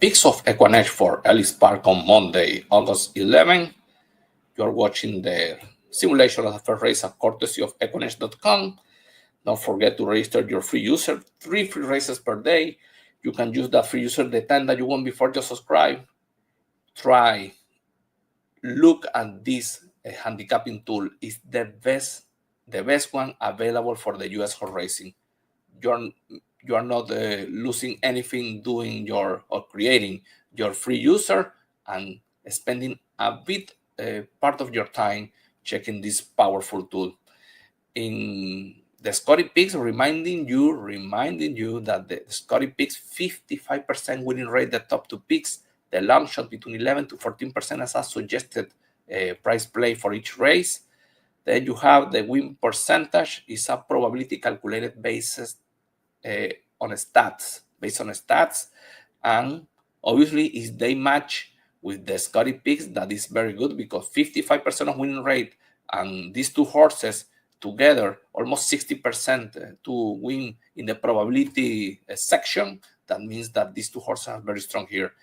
Picks of Equinage for Ellis Park on Monday, August 11. You are watching the simulation of the first race at courtesy of Equinage.com. Don't forget to register your free user. 3 free races per day. You can use that free user the time that you want before you subscribe. Look at this handicapping tool. It's the best one available for the US horse racing. You are not losing anything doing or creating your free user and spending a bit part of your time checking this powerful tool. In the Scotty Picks, reminding you that the Scotty Picks 55% winning rate, the top 2 picks, the long shot between 11 to 14% as a suggested price play for each race. Then you have the win percentage is a probability calculated based on stats, and obviously if they match with the Scotty Picks, that is very good because 55% of winning rate and these 2 horses together almost 60% to win in the probability section. That means that these 2 horses are very strong here.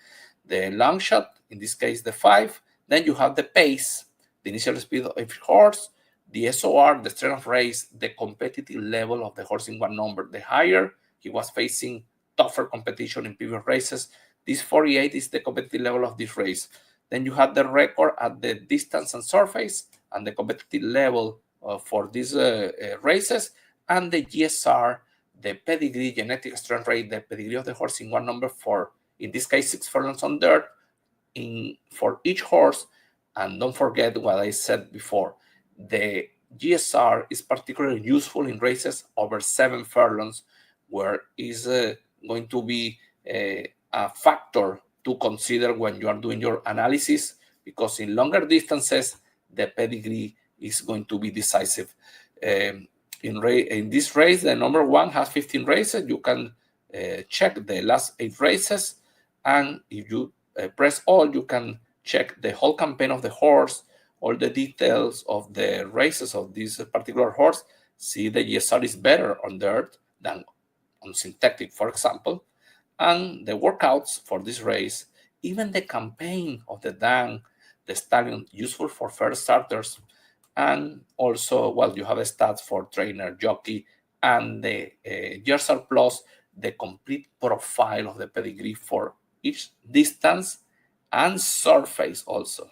The long shot, in this case the 5, then you have the pace, the initial speed of every horse, the SOR, the strength of race, the competitive level of the horse in one number. The higher he was facing tougher competition in previous races, this 48 is the competitive level of this race. Then you have the record at the distance and surface and the competitive level for these races, and the GSR, the pedigree, genetic strength rate, the pedigree of the horse in one number for, in this case, 6 furlongs on dirt for each horse. And don't forget what I said before, the GSR is particularly useful in races over 7 furlongs, where is going to be a factor to consider when you are doing your analysis, because in longer distances, the pedigree is going to be decisive. In this race, the number 1 has 15 races. You can check the last 8 races, and if you press all, you can check the whole campaign of the horse, all the details of the races of this particular horse. See, the GSR is better on dirt than on synthetic, for example, and the workouts for this race, even the campaign of the Dan, the stallion, useful for first starters, and also, well, you have a stats for trainer, jockey, and the GSR Plus, the complete profile of the pedigree for each distance and surface also.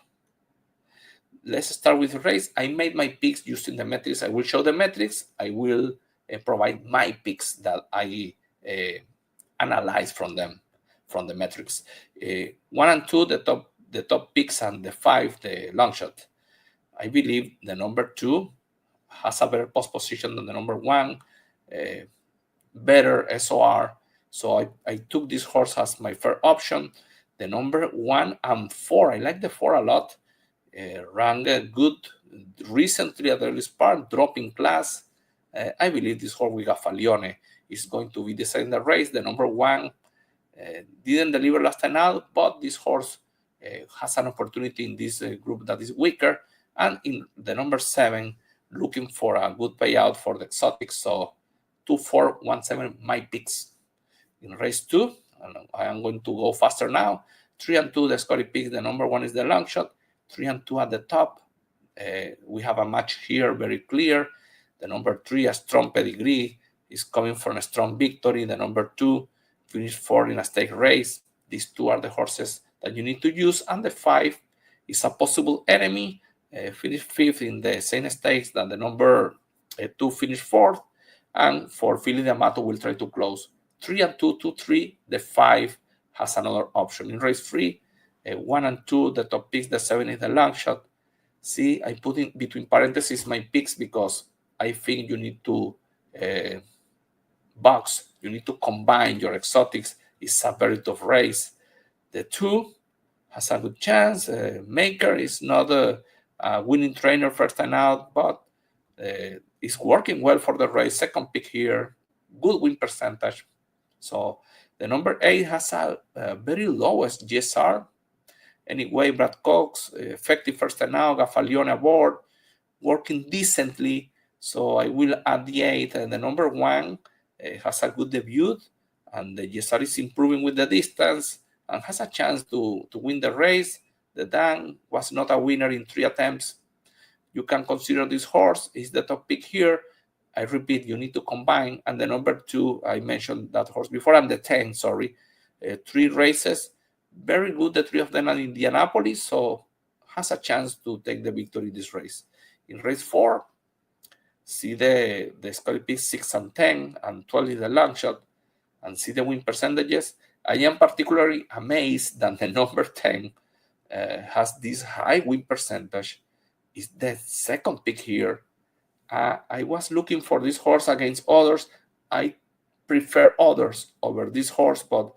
Let's start with the race. I made my picks using the metrics. I will show the metrics. I will provide my picks that I analyze from them, from the metrics. 1 and 2, the top picks, and the 5, the long shot. I believe the number 2 has a better post position than the number 1, better SOR. So I took this horse as my first option. The number 1 and 4, I like the 4 a lot. Ran good recently at Ellis Park, dropping class. I believe this horse with Gaffalione is going to be deciding the race. The number 1 didn't deliver last time out, but this horse has an opportunity in this group that is weaker. And in the number 7, looking for a good payout for the exotics. So 2, 4, 1, 7, my picks. In race 2, and I am going to go faster now. 3 and 2, the Scotty picks. The number 1 is the long shot. 3 and 2 at the top. We have a match here, very clear. The number 3, a strong pedigree, is coming from a strong victory. The number 2 finished 4th in a stake race. These 2 are the horses that you need to use. And the 5 is a possible enemy. Finished 5th in the same stakes that the number 2 finished 4th. And for Philly D'Amato, will try to close. 3 and 2, 2, 3. The 5 has another option. In race 3, 1 and 2, the top picks. The 7 is the long shot. See, I put in between parentheses my picks because I think you need to box. You need to combine your exotics. It's a very tough race. The 2 has a good chance. Maker is not a winning trainer first time out, but it's working well for the race. Second pick here, good win percentage. So the number 8 has a very lowest GSR. Anyway, Brad Cox, effective first time out, Gaffalione aboard, working decently. So I will add the 8. And the number 1 has a good debut, and the GSR is improving with the distance. and has a chance to win the race. The Dan was not a winner in 3 attempts. You can consider this horse is the top pick here. I repeat, you need to combine. And the number 2, I mentioned that horse before, and the 10, sorry. 3 races, very good, the 3 of them at Indianapolis, so has a chance to take the victory in this race. In race 4, see the Scotty pick 6 and 10, and 12 is the long shot, and see the win percentages. I am particularly amazed that the number 10 has this high win percentage. It's the second pick here. I was looking for this horse against others. I prefer others over this horse, but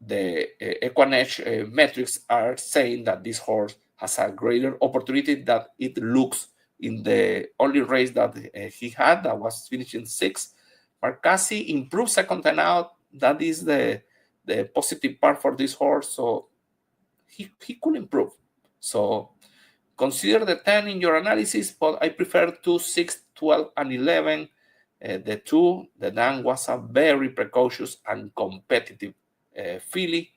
the Equinage metrics are saying that this horse has a greater opportunity that it looks in the only race that he had, that was finishing 6th. Marcassi improved second time out. That is the positive part for this horse. So he could improve. So consider the 10 in your analysis, but I prefer 2, 6, 12, and 11. The 2, the Dan was a very precocious and competitive filly.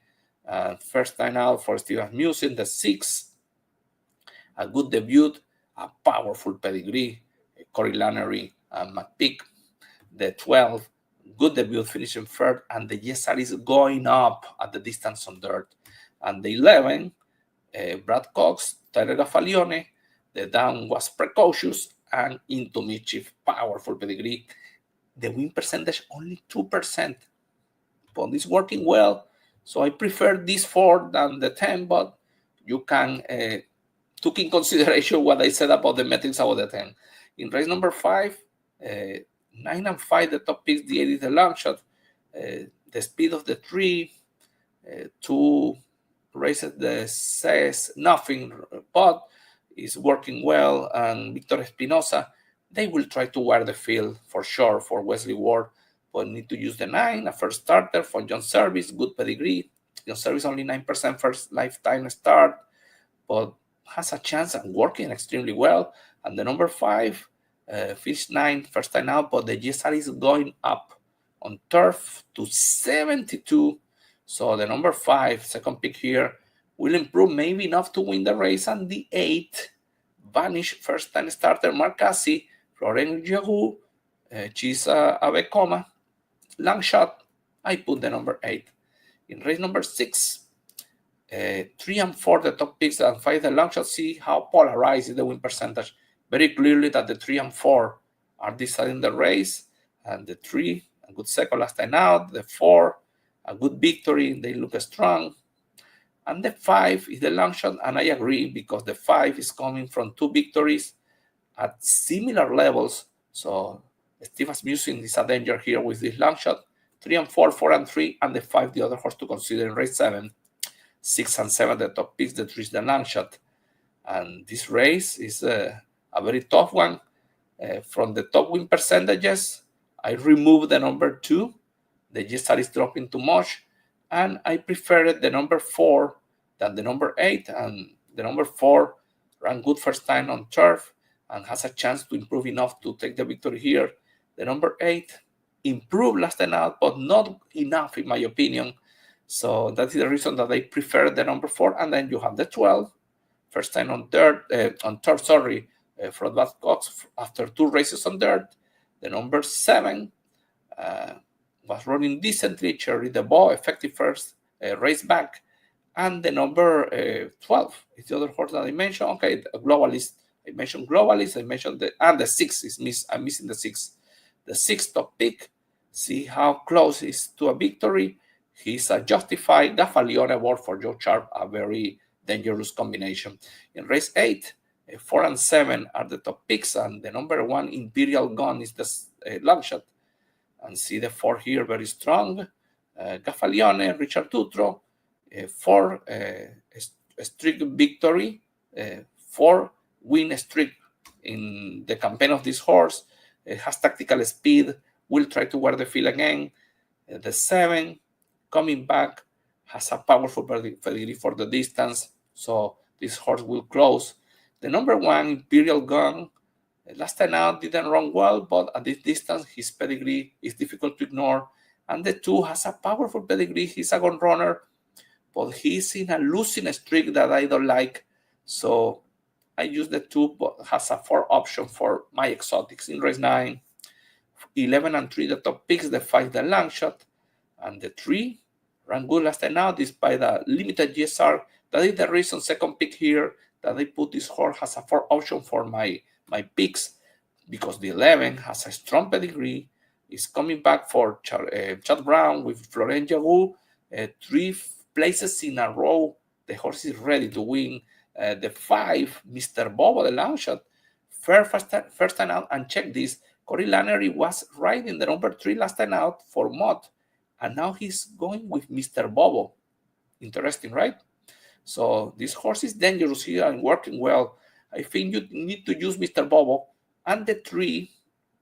First time out for Steve Asmussen. The 6, a good debut, a powerful pedigree, Corey Lanery and McPeak. The 12, good debut, finishing 3rd, and the Yesar is going up at the distance on dirt. And the 11, Brad Cox, Tyler Gaffalione. The down was precocious and into mischief, powerful pedigree. The win percentage only 2%, but it's working well. So I prefer this 4 than the 10, but you can took in consideration what I said about the metrics about the 10. In race number 5, 9 and 5, the top picks, the 8 is the long shot. The speed of the 3, 2 races, the says nothing, but is working well. And Victor Espinosa, they will try to wear the field for sure for Wesley Ward, but need to use the 9, a first starter for John Service, good pedigree. John Service only 9% first lifetime start, but has a chance and working extremely well. And the number 5, finished 9, first time out, but the GSR is going up on turf to 72. So the number 5, second pick here, will improve maybe enough to win the race. And the 8, Vanish, first time starter, Marcassi, Florent Giroux, Chisa Avecoma, long shot. I put the number 8. In race number 6, 3 and 4, the top picks, and 5, the long shot. See how polarized is the win percentage. Very clearly that the 3 and 4 are deciding the race, and the 3, a good second last time out, the 4, a good victory, they look strong, and the 5 is the long shot. And I agree, because the 5 is coming from 2 victories at similar levels. So Steve Asmussen is a danger here with this long shot. 3 and 4, 4 and 3, and the 5, the other horse to consider in race 7. 6 and 7, the top picks, the 3 is the long shot. And this race is a very tough one. From the top win percentages, I removed the number 2. The GSR is dropping too much, and I preferred the number 4 than the number 8. And the number 4 ran good first time on turf and has a chance to improve enough to take the victory here. The number 8 improved last time out, but not enough in my opinion. So that is the reason that I prefer the number 4. And then you have the 12, first time on dirt, from Bad Cox after 2 races on dirt. The number 7 was running decently. Cherry DeBow, effective first race back. And the number 12 is the other horse that I mentioned. Okay, the Globalist. I mentioned Globalist. I mentioned the 6 is I'm missing the 6. The 6th top pick. See how close it is to a victory. He's a justified Gaffalione award for Joe Sharp, a very dangerous combination. In race 8, 4 and 7 are the top picks, and the number 1, Imperial Gun, is the long shot. And see the 4 here, very strong. Gaffalione, Richard Tutro, 4 streak victory, 4 win streak in the campaign of this horse. It has tactical speed, will try to wear the field again. The 7, coming back, has a powerful pedigree for the distance, so this horse will close. The number 1, Imperial Gun, last time out didn't run well, but at this distance, his pedigree is difficult to ignore. And the 2 has a powerful pedigree. He's a gun runner, but he's in a losing streak that I don't like. So I use the 2, but has a 4 option for my exotics. In race 9, 11 and 3, the top picks, the 5, the long shot, and the 3 ran good last time out despite the limited GSR. That is the reason second pick here that I put this horse has a 4 option for my picks, because the 11 has a strong pedigree, is coming back for Chad Brown with Florent Jagu, 3 places in a row. The horse is ready to win. The 5, Mr. Bobo, the long shot, first time out, and check this, Corey Lannery was riding the number 3 last time out for Mott, and now he's going with Mr. Bobo. Interesting, right? So this horse is dangerous here and working well. I think you need to use Mr. Bobo. And the 3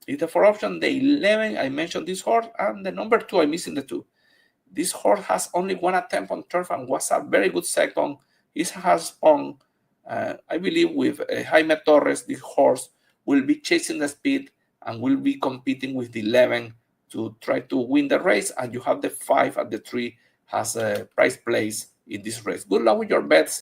is the 4 option. The 11, I mentioned this horse. And the number 2, I'm missing the 2. This horse has only 1 attempt on turf and was a very good second. He has spun. I believe with Jaime Torres, this horse will be chasing the speed and will be competing with the 11 to try to win the race. And you have the 5 and the 3 has a prize place in this race. Good luck with your bets.